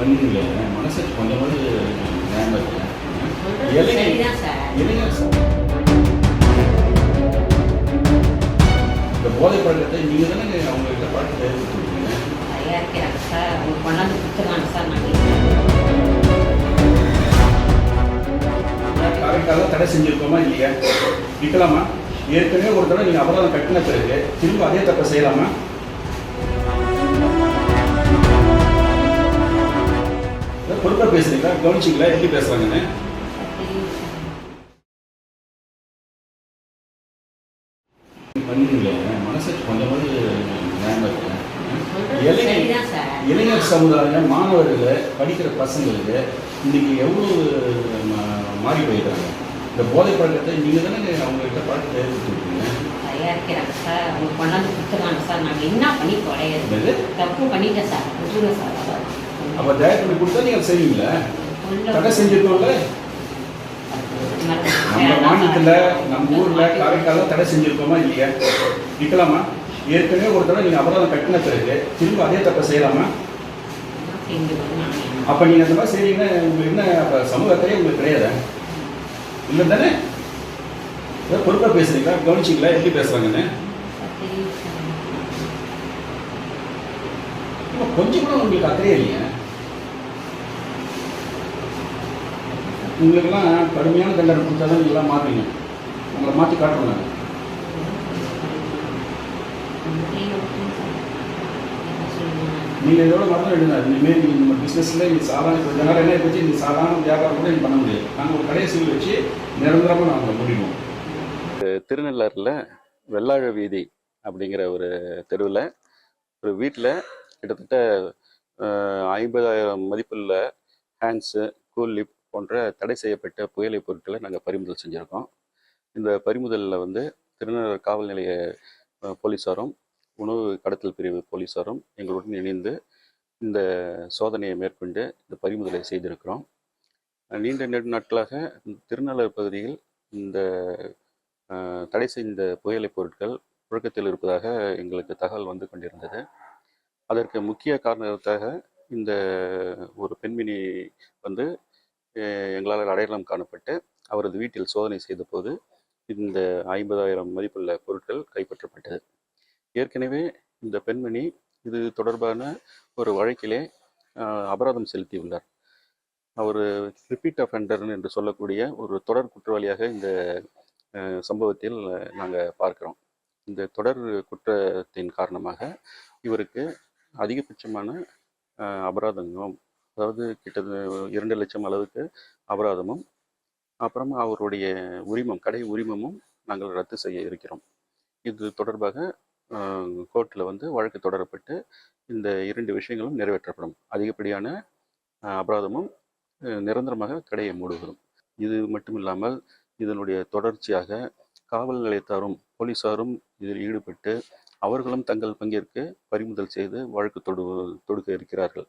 பண்ணீங்களே மனசுக்கு கொஞ்சமாவது நியாயமா இருக்கு. சரிதான் சார். இளைஞர் சார் இந்த போதை பழக்கத்தை நீங்கள் தானே அவங்ககிட்ட பழக்கத்தை ஏற்படுத்திருக்கீங்க. தயாரிக்கிறாங்க சார். அவங்க கொண்டாந்து கொடுத்துருவாங்க சார். நாங்கள் கரெக்டாக தடை செஞ்சுருக்கோமா இல்லையா? விற்கலாமா? ஏற்கனவே ஒரு தடவை நீங்கள் அபராதம் கட்டின பிறகு திரும்ப அதே தப்பை செய்யலாமா? பொறுப்பாக பேசுறீங்களா? கவனிச்சிங்களா எப்படி பேசுகிறாங்கன்னு? பண்ணீங்களே மனசுக்கு கொஞ்சமாவது நியாயமா இருக்கு. சரிதான் சார். இளைஞர் சமுதாயம், மாணவர்கள், படிக்கிற பசங்களுக்கு இன்னைக்கு எவ்வளோ மாறி போயிருக்காங்க. இந்த போதை பழக்கத்தை நீங்கள் தானே அவங்ககிட்ட பழக்கத்தை ஏற்படுத்திருக்கீங்க. தயாரிக்கிறாங்க சார். அவங்க கொண்டாந்து கொடுத்துருவாங்க சார். நாங்கள் என்ன பண்ணி குறையாது. தப்பு பண்ணிட்டேன் சார். விட்டுருங்க சார். அப்போ தயார் பண்ணி கொடுத்தா நீங்கள் செய்வீங்களா? தடை செஞ்சுருக்கோம்ல. நம்ம மாநிலத்தில், நம்ம ஊரில், காரைக்காலில் தடை செஞ்சுருக்கோமா இல்லையா? விற்கலாமா? ஏற்கனவே ஒரு தடவை நீங்கள் அபராதம் கட்டின பிறகு திரும்ப அதே தப்பை செய்யலாமா? அப்போ நீங்கள் அந்த மாதிரி செய்றீங்கன்னா உங்களுக்கு என்ன அப்போ சமூகத்திலே உங்களுக்கு கிடையாது இல்லை தானே? ஏதாவது பொறுப்பாக பேசுறீங்களா? கவனிச்சிங்களா எப்படி பேசுகிறாங்கன்னு? இப்போ கொஞ்சம் கூட உங்களுக்கு அக்கறையே இல்லையா? உங்களுக்கெல்லாம் கடுமையான தண்டனை கொடுத்தா தான் நீங்களாம் மாறுவீங்க. உங்களை மாற்றி காட்டுறோம். நீங்கள் இதோட மறந்து விடுங்க. இனிமேல் நீங்கள் நம்ம பிஸ்னஸில் நீங்கள் சாதாரண கொஞ்ச நேரம் என்ன வச்சு நீங்கள் சாதாரண வியாபாரம் கூட நீங்கள் பண்ண முடியாது. நாங்கள் ஒரு கடையை சீல் வச்சு நிரந்தரமாக நாங்கள் முடிவோம். திருநள்ளாறில் வெள்ளாழ வீதி அப்படிங்கிற ஒரு தெருவில் ஒரு வீட்டில் கிட்டத்தட்ட 50,000 மதிப்புள்ள ஹேண்ட்ஸு, கூல் லிப் போன்ற தடை செய்யப்பட்ட புகையிலை பொருட்களை நாங்கள் பறிமுதல் செஞ்சுருக்கோம். இந்த பறிமுதலில் வந்து திருநள்ளாறு காவல் நிலைய போலீஸாரும் உணவு கடத்தல் பிரிவு போலீஸாரும் எங்களுடன் இணைந்து இந்த சோதனையை மேற்கொண்டு இந்த பறிமுதலை செய்திருக்கிறோம். நீண்ட நெடு நாட்களாக திருநள்ளாறு பகுதியில் இந்த தடை செய்த புகையிலை பொருட்கள் புழக்கத்தில் இருப்பதாக எங்களுக்கு தகவல் வந்து கொண்டிருந்தது. அதற்கு முக்கிய காரணத்தாக இந்த ஒரு பெண்மணி வந்து எங்களால் அடையாளம் காணப்பட்டு அவரது வீட்டில் சோதனை செய்த போது இந்த 50,000 மதிப்புள்ள பொருட்கள் கைப்பற்றப்பட்டது. ஏற்கனவே இந்த பெண்மணி இது தொடர்பான ஒரு வழக்கிலே அபராதம் செலுத்தியுள்ளார். அவர் ரிப்பீட் அஃபெண்டர் என்று சொல்லக்கூடிய ஒரு தொடர் குற்றவாளியாக இந்த சம்பவத்தில் நாங்கள் பார்க்கிறோம். இந்த தொடர் குற்றத்தின் காரணமாக இவருக்கு அதிகபட்சமான அபராதமும், அதாவது கிட்டத்தட்ட 2 லட்சம் அளவுக்கு அபராதமும், அப்புறமா அவருடைய உரிமம், கடை உரிமமும் நாங்கள் ரத்து செய்ய இருக்கிறோம். இது தொடர்பாக கோர்ட்டில் வந்து வழக்கு தொடரப்பட்டு இந்த 2 விஷயங்களும் நிறைவேற்றப்படும். அதிகப்படியான அபராதமும், நிரந்தரமாக கடையை மூடுவதும். இது மட்டும் இல்லாமல் இதனுடைய தொடர்ச்சியாக காவல் நிலையத்தாரும் போலீஸாரும் இதில் ஈடுபட்டு அவர்களும் தங்கள் பங்கிற்கு பறிமுதல் செய்து வழக்கு தொடுக்க இருக்கிறார்கள்.